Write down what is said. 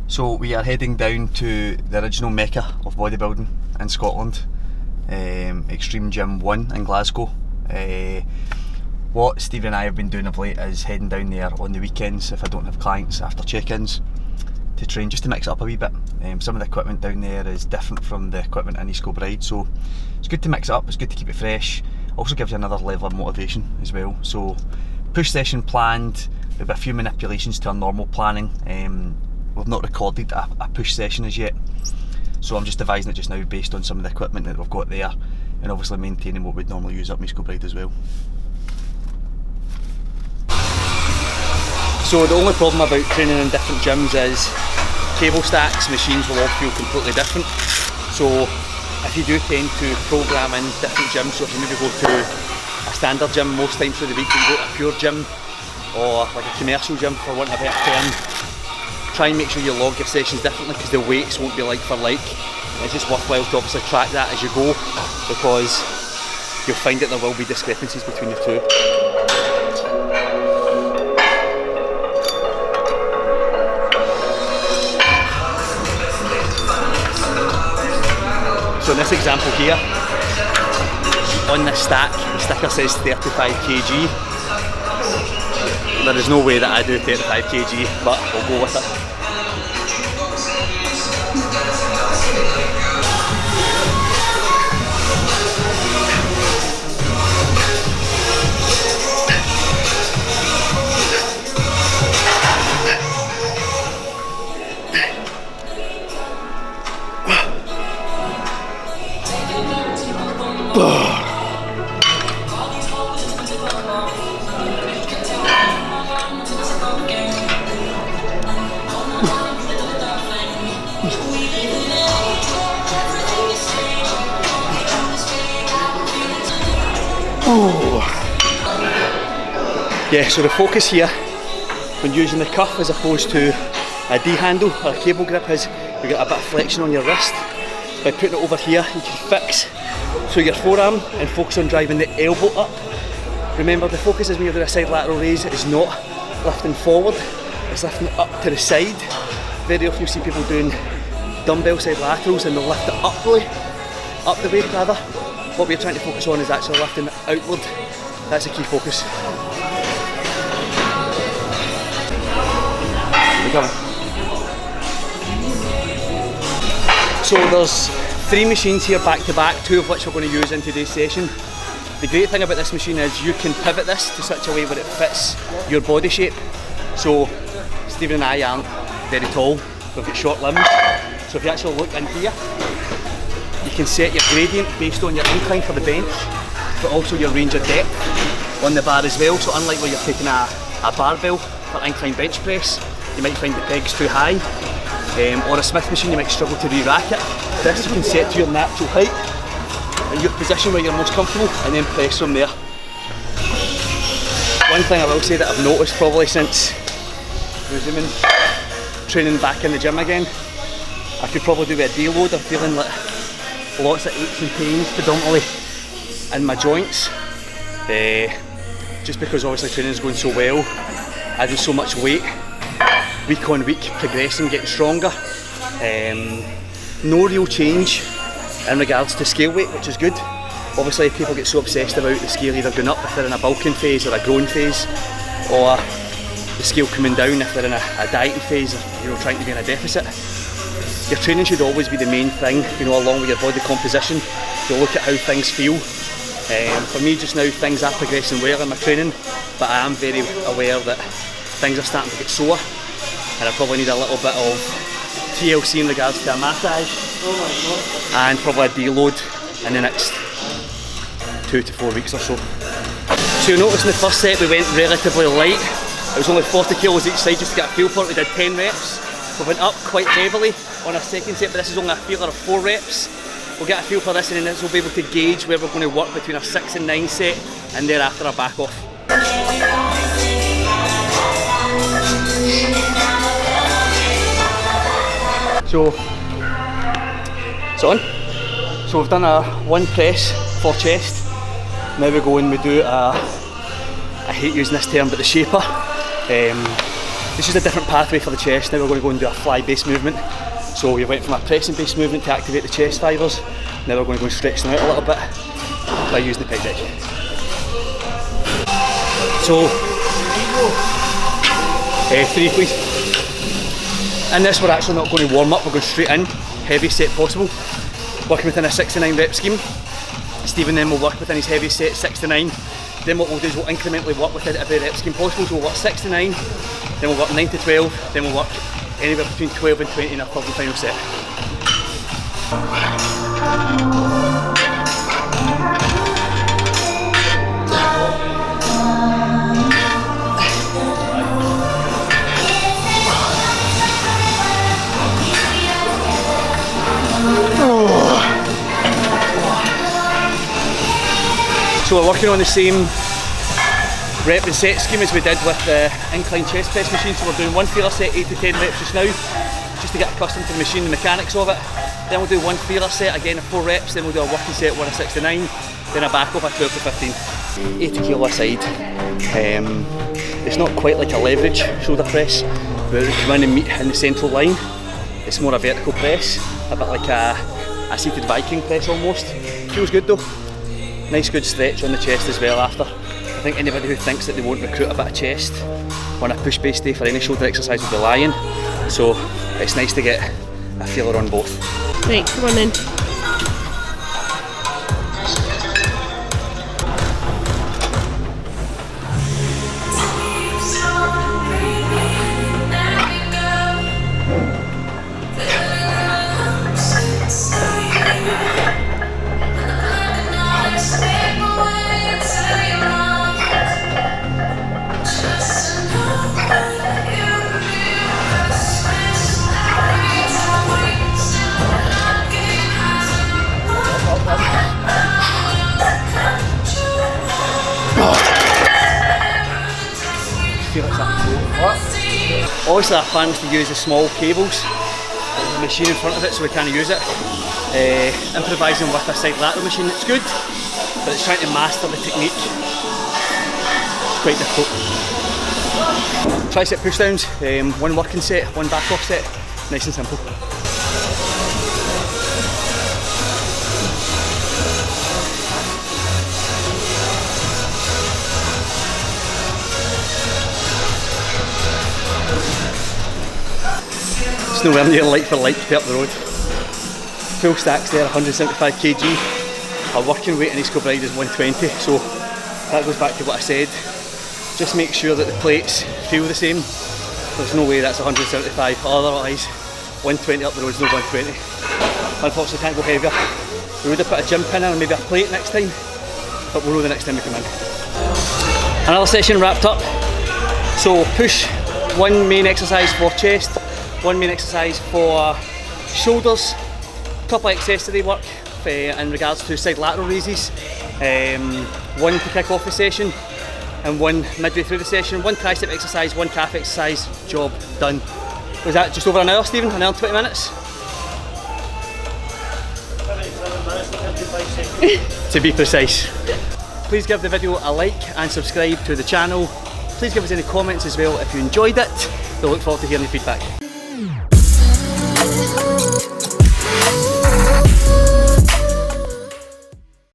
So we are heading down to the original mecca of bodybuilding in Scotland, Extreme Gym 1 in Glasgow. What Steve and I have been doing of late is heading down there on the weekends if I don't have clients after check-ins to train, just to mix it up a wee bit. Some of the equipment down there is different from the equipment in East Kilbride, so it's good to mix it up, it's good to keep it fresh. Also gives you another level of motivation as well. So push session planned with a few manipulations to our normal planning. We've not recorded a push session as yet, so I'm just devising it just now based on some of the equipment that we've got there, and obviously maintaining what we'd normally use up in East Kilbride as well. So the only problem about training in different gyms is cable stacks, machines will all feel completely different. So if you do tend to program in different gyms, so if you maybe go to a standard gym most times through the week, you go to a pure gym or like a commercial gym for want of a better term, try and make sure you log your sessions differently because the weights won't be like for like. It's just worthwhile to obviously track that as you go, because you'll find that there will be discrepancies between the two. So in this example here, on this stack, the sticker says 35 kg. There is no way that I do 35 kg, but we'll go with it. Yeah, so the focus here when using the cuff as opposed to a D handle or a cable grip is you get a bit of flexion on your wrist. By putting it over here, you can fix through your forearm and focus on driving the elbow up. Remember, the focus is when you're doing a side lateral raise, it's not lifting forward, it's lifting up to the side. Very often you see people doing dumbbell side laterals and they'll lift it up the way rather. What we're trying to focus on is actually lifting it outward. That's a key focus. So there's 3 machines here back to back, 2 of which we're going to use in today's session. The great thing about this machine is you can pivot this to such a way where it fits your body shape. So Stephen and I aren't very tall, we've got short limbs. So if you actually look in here, you can set your gradient based on your incline for the bench, but also your range of depth on the bar as well. So unlike where you're taking a barbell for incline bench press, you might find the pegs too high, or a Smith machine you might struggle to re-rack it. This you can set to your natural height and your position where you're most comfortable, and then press from there. One thing I will say that I've noticed probably since resuming training back in the gym again, I could probably do with a deload. I'm feeling like lots of aches and pains predominantly in my joints, just because obviously training is going so well, adding so much weight week on week, progressing, getting stronger. No real change in regards to scale weight, which is good. Obviously people get so obsessed about the scale either going up if they're in a bulking phase or a growing phase, or the scale coming down if they're in a dieting phase or trying to be in a deficit. Your training should always be the main thing, along with your body composition. You look at how things feel. For me just now, things are progressing well in my training, but I am very aware that things are starting to get sore, and I probably need a little bit of TLC in regards to a massage, and probably a deload in the next 2 to 4 weeks or so. So you'll notice in the first set we went relatively light. It was only 40 kilos each side just to get a feel for it. We did 10 reps. We went up quite heavily on our second set, but this is only a feeler of 4 reps. We'll get a feel for this, and then we'll be able to gauge where we're going to work between our 6 and 9 set, and thereafter our back off. So it's on. So we've done a 1 press for chest. Now we go and we do a, I hate using this term, but the shaper. This is a different pathway for the chest. Now we're going to go and do a fly based movement. So we went from a pressing based movement to activate the chest fibres. Now we're going to go and stretch them out a little bit by using the pec deck. So, 3 please. In this we're actually not going to warm up, we're going straight in, heavy set possible. Working within a 6 to 9 rep scheme. Stephen then will work within his heavy set 6 to 9. Then what we'll do is we'll incrementally work within every rep scheme possible. So we'll work 6 to 9, then we'll work 9 to 12, then we'll work anywhere between 12 and 20 in our third and final set. So we're working on the same rep and set scheme as we did with the incline chest press machine. So we're doing one feeler set, 8 to 10 reps just now, just to get accustomed to the machine, the mechanics of it. Then we'll do one feeler set, again at 4 reps, then we'll do a working set, one at 6 to 9, then a back off at 12 to 15. 80 kilo aside. It's not quite like a leverage shoulder press, where we come in and meet in the central line. It's more a vertical press, a bit like a seated Viking press almost. Feels good though. Nice good stretch on the chest as well after. I think anybody who thinks that they won't recruit a bit of chest on a push based day for any shoulder exercise will be lying. So it's nice to get a feeler on both. Right, come on then. Obviously our plan was to use the small cables, the machine in front of it, so we can't use it. Improvising with a side lateral machine, it's good, but it's trying to master the technique. It's quite difficult. Tricep push downs, one working set, one back off set, nice and simple. It's nowhere near like for like up the road. Full stacks there, 175 kg. Our working weight in East Kilbride is 120, so that goes back to what I said. Just make sure that the plates feel the same. There's no way that's 175, otherwise 120 up the road is no 120. Unfortunately can't go heavier. We would have put a gym pin in or maybe a plate next time, but we'll know the next time we come in. Another session wrapped up. So push, one main exercise for chest, one main exercise for shoulders, couple of accessory work in regards to side lateral raises, one to kick off the session and one midway through the session, one tricep exercise, one calf exercise, job done. Was that just over an hour, Stephen? An hour and 20 minutes? 77 minutes and 55 seconds. To be precise. Please give the video a like and subscribe to the channel. Please give us any comments as well if you enjoyed it. We'll look forward to hearing your feedback.